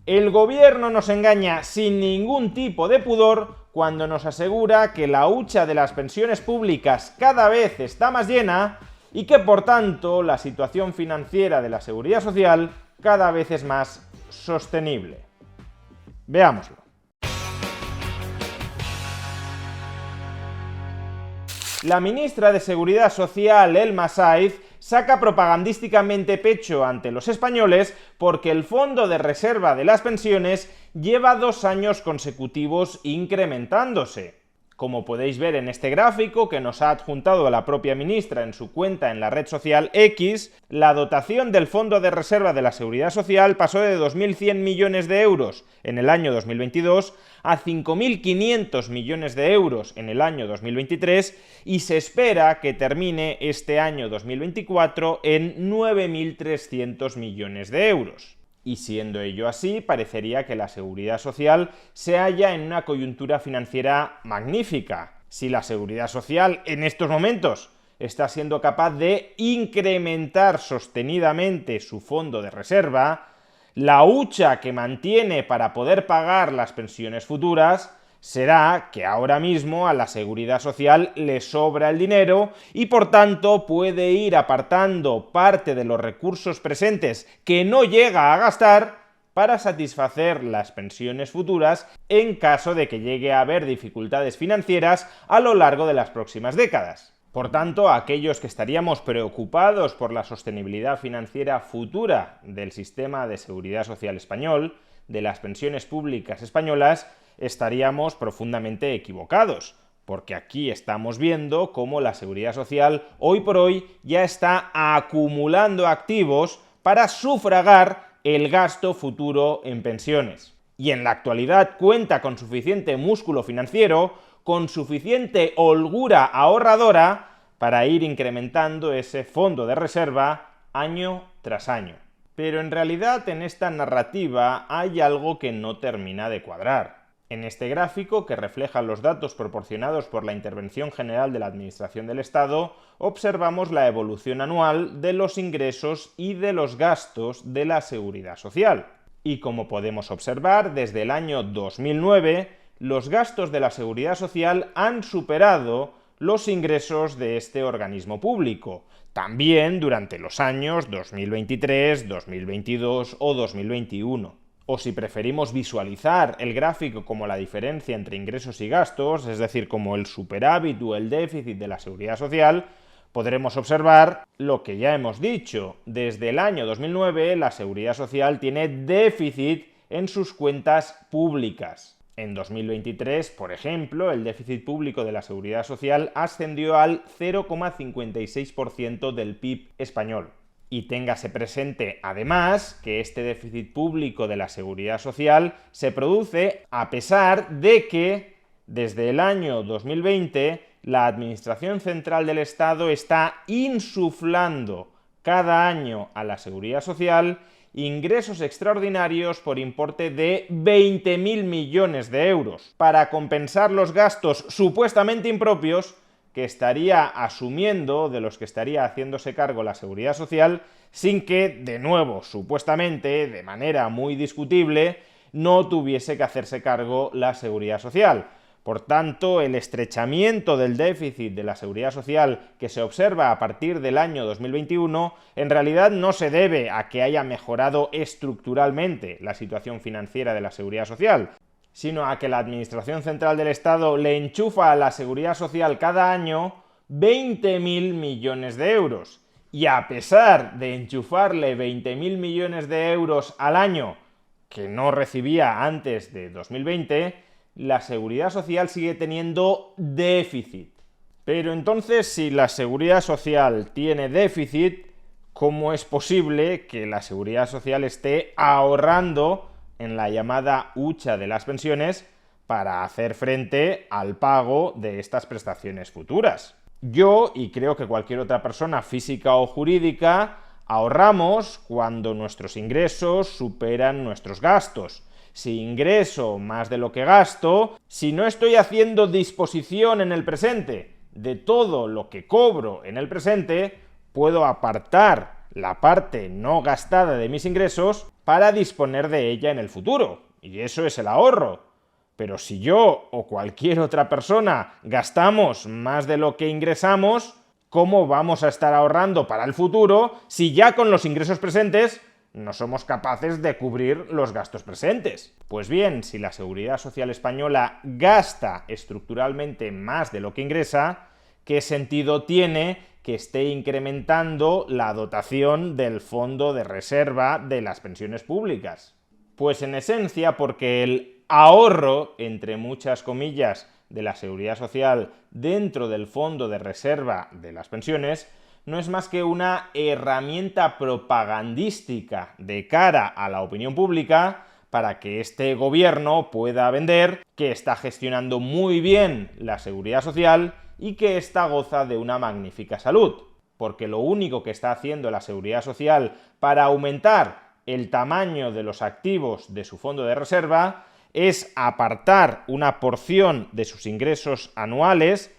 El gobierno nos engaña sin ningún tipo de pudor cuando nos asegura que la hucha de las pensiones públicas cada vez está más llena y que por tanto la situación financiera de la Seguridad Social cada vez es más sostenible. Veámoslo. La ministra de Seguridad Social, Elma Saiz, saca propagandísticamente pecho ante los españoles porque el Fondo de Reserva de las Pensiones lleva 2 años consecutivos incrementándose. Como podéis ver en este gráfico que nos ha adjuntado la propia ministra en su cuenta en la red social X, la dotación del Fondo de Reserva de la Seguridad Social pasó de 2.100 millones de euros en el año 2022 a 5.500 millones de euros en el año 2023 y se espera que termine este año 2024 en 9.300 millones de euros. Y siendo ello así, parecería que la Seguridad Social se halla en una coyuntura financiera magnífica. Si la Seguridad Social en estos momentos está siendo capaz de incrementar sostenidamente su fondo de reserva, la hucha que mantiene para poder pagar las pensiones futuras será que ahora mismo a la Seguridad Social le sobra el dinero y por tanto puede ir apartando parte de los recursos presentes que no llega a gastar para satisfacer las pensiones futuras en caso de que llegue a haber dificultades financieras a lo largo de las próximas décadas. Por tanto, aquellos que estaríamos preocupados por la sostenibilidad financiera futura del sistema de seguridad social español, de las pensiones públicas españolas, estaríamos profundamente equivocados, porque aquí estamos viendo cómo la Seguridad Social hoy por hoy ya está acumulando activos para sufragar el gasto futuro en pensiones. Y en la actualidad cuenta con suficiente músculo financiero, con suficiente holgura ahorradora para ir incrementando ese fondo de reserva año tras año. Pero en realidad en esta narrativa hay algo que no termina de cuadrar. En este gráfico, que refleja los datos proporcionados por la Intervención General de la Administración del Estado, observamos la evolución anual de los ingresos y de los gastos de la Seguridad Social. Y como podemos observar, desde el año 2009, los gastos de la Seguridad Social han superado los ingresos de este organismo público, también durante los años 2023, 2022 o 2021. O si preferimos visualizar el gráfico como la diferencia entre ingresos y gastos, es decir, como el superávit o el déficit de la Seguridad Social, podremos observar lo que ya hemos dicho. Desde el año 2009 la Seguridad Social tiene déficit en sus cuentas públicas. En 2023, por ejemplo, el déficit público de la Seguridad Social ascendió al 0,56% del PIB español. Y téngase presente, además, que este déficit público de la Seguridad Social se produce a pesar de que, desde el año 2020, la Administración Central del Estado está insuflando cada año a la Seguridad Social ingresos extraordinarios por importe de 20.000 millones de euros, para compensar los gastos supuestamente impropios que estaría asumiendo, de los que estaría haciéndose cargo la Seguridad Social, sin que, de nuevo, supuestamente, de manera muy discutible, no tuviese que hacerse cargo la Seguridad Social. Por tanto, el estrechamiento del déficit de la Seguridad Social que se observa a partir del año 2021, en realidad no se debe a que haya mejorado estructuralmente la situación financiera de la Seguridad Social, sino a que la Administración Central del Estado le enchufa a la Seguridad Social cada año 20.000 millones de euros. Y a pesar de enchufarle 20.000 millones de euros al año que no recibía antes de 2020, la Seguridad Social sigue teniendo déficit. Pero entonces, si la Seguridad Social tiene déficit, ¿cómo es posible que la Seguridad Social esté ahorrando en la llamada hucha de las pensiones para hacer frente al pago de estas prestaciones futuras? Yo, y creo que cualquier otra persona física o jurídica, ahorramos cuando nuestros ingresos superan nuestros gastos. Si ingreso más de lo que gasto, si no estoy haciendo disposición en el presente de todo lo que cobro en el presente, puedo apartar la parte no gastada de mis ingresos para disponer de ella en el futuro, y eso es el ahorro. Pero si yo o cualquier otra persona gastamos más de lo que ingresamos, ¿cómo vamos a estar ahorrando para el futuro si ya con los ingresos presentes no somos capaces de cubrir los gastos presentes? Pues bien, si la Seguridad Social española gasta estructuralmente más de lo que ingresa, ¿qué sentido tiene que esté incrementando la dotación del fondo de reserva de las pensiones públicas? Pues en esencia porque el ahorro, entre muchas comillas, de la Seguridad Social dentro del fondo de reserva de las pensiones no es más que una herramienta propagandística de cara a la opinión pública para que este gobierno pueda vender que está gestionando muy bien la Seguridad Social y que ésta goza de una magnífica salud. Porque lo único que está haciendo la Seguridad Social para aumentar el tamaño de los activos de su fondo de reserva es apartar una porción de sus ingresos anuales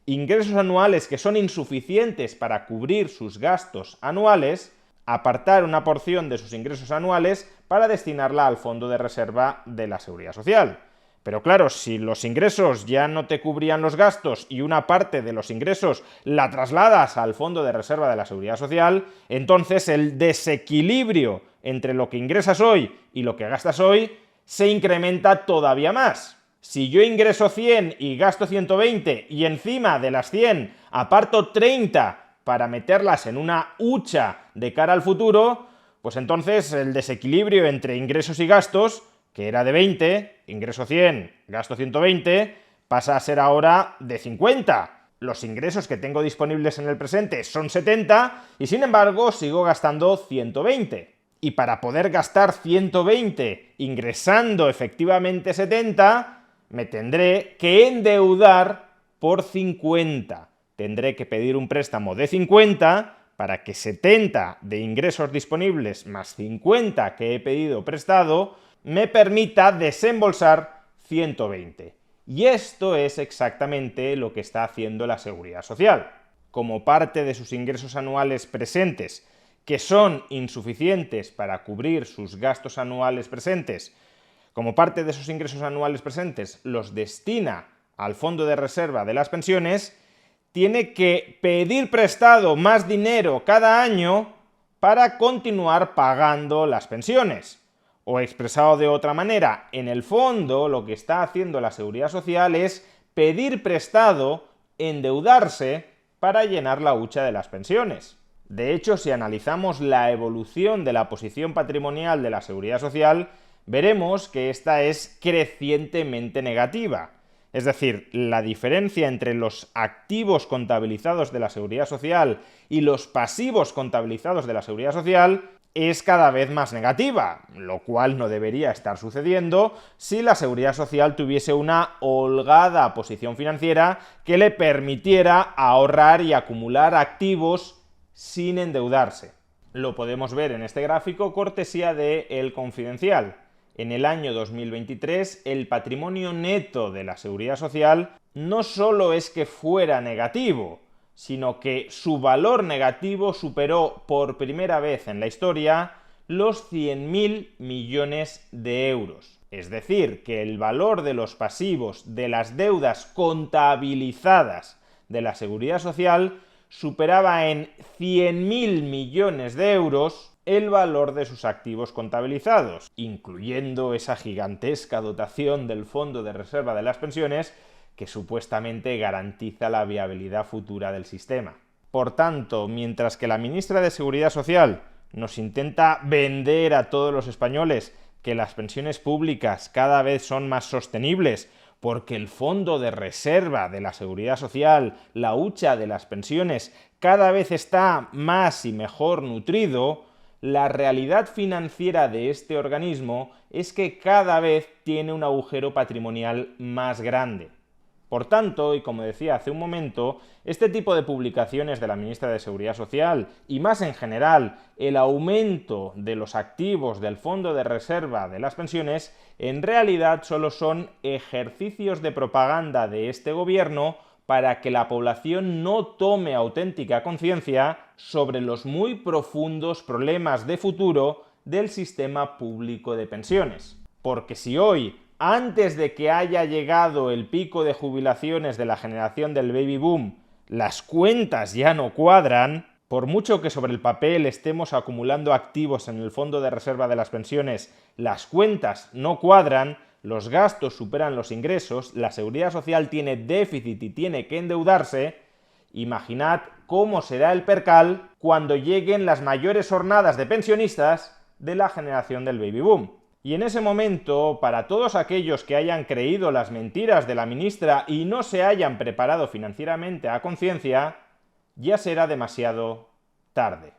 que son insuficientes para cubrir sus gastos anuales, apartar una porción de sus ingresos anuales para destinarla al fondo de reserva de la Seguridad Social. Pero claro, si los ingresos ya no te cubrían los gastos y una parte de los ingresos la trasladas al fondo de reserva de la Seguridad Social, entonces el desequilibrio entre lo que ingresas hoy y lo que gastas hoy se incrementa todavía más. Si yo ingreso 100 y gasto 120 y encima de las 100 aparto 30 para meterlas en una hucha de cara al futuro, pues entonces el desequilibrio entre ingresos y gastos, que era de 20, ingreso 100, gasto 120, pasa a ser ahora de 50. Los ingresos que tengo disponibles en el presente son 70 y sin embargo sigo gastando 120. Y para poder gastar 120 ingresando efectivamente 70, me tendré que endeudar por 50. Tendré que pedir un préstamo de 50 para que 70 de ingresos disponibles más 50 que he pedido prestado me permita desembolsar 120. Y esto es exactamente lo que está haciendo la Seguridad Social. Como parte de sus ingresos anuales presentes, que son insuficientes para cubrir sus gastos anuales presentes, como parte de esos ingresos anuales presentes los destina al fondo de reserva de las pensiones, tiene que pedir prestado más dinero cada año para continuar pagando las pensiones. O expresado de otra manera, en el fondo lo que está haciendo la Seguridad Social es pedir prestado, endeudarse para llenar la hucha de las pensiones. De hecho, si analizamos la evolución de la posición patrimonial de la Seguridad Social, veremos que esta es crecientemente negativa. Es decir, la diferencia entre los activos contabilizados de la Seguridad Social y los pasivos contabilizados de la Seguridad Social es cada vez más negativa, lo cual no debería estar sucediendo si la Seguridad Social tuviese una holgada posición financiera que le permitiera ahorrar y acumular activos sin endeudarse. Lo podemos ver en este gráfico cortesía de El Confidencial. En el año 2023, el patrimonio neto de la Seguridad Social no solo es que fuera negativo, sino que su valor negativo superó por primera vez en la historia los 100.000 millones de euros. Es decir, que el valor de los pasivos de las deudas contabilizadas de la Seguridad Social superaba en 100.000 millones de euros el valor de sus activos contabilizados, incluyendo esa gigantesca dotación del Fondo de Reserva de las Pensiones que supuestamente garantiza la viabilidad futura del sistema. Por tanto, mientras que la ministra de Seguridad Social nos intenta vender a todos los españoles que las pensiones públicas cada vez son más sostenibles, porque el fondo de reserva de la Seguridad Social, la hucha de las pensiones, cada vez está más y mejor nutrido, la realidad financiera de este organismo es que cada vez tiene un agujero patrimonial más grande. Por tanto, y como decía hace un momento, este tipo de publicaciones de la ministra de Seguridad Social y más en general el aumento de los activos del fondo de reserva de las pensiones en realidad solo son ejercicios de propaganda de este gobierno para que la población no tome auténtica conciencia sobre los muy profundos problemas de futuro del sistema público de pensiones. Porque si hoy, antes de que haya llegado el pico de jubilaciones de la generación del baby boom, las cuentas ya no cuadran, por mucho que sobre el papel estemos acumulando activos en el fondo de reserva de las pensiones, las cuentas no cuadran, los gastos superan los ingresos, la seguridad social tiene déficit y tiene que endeudarse. Imaginad cómo será el percal cuando lleguen las mayores hornadas de pensionistas de la generación del baby boom. Y en ese momento, para todos aquellos que hayan creído las mentiras de la ministra y no se hayan preparado financieramente a conciencia, ya será demasiado tarde.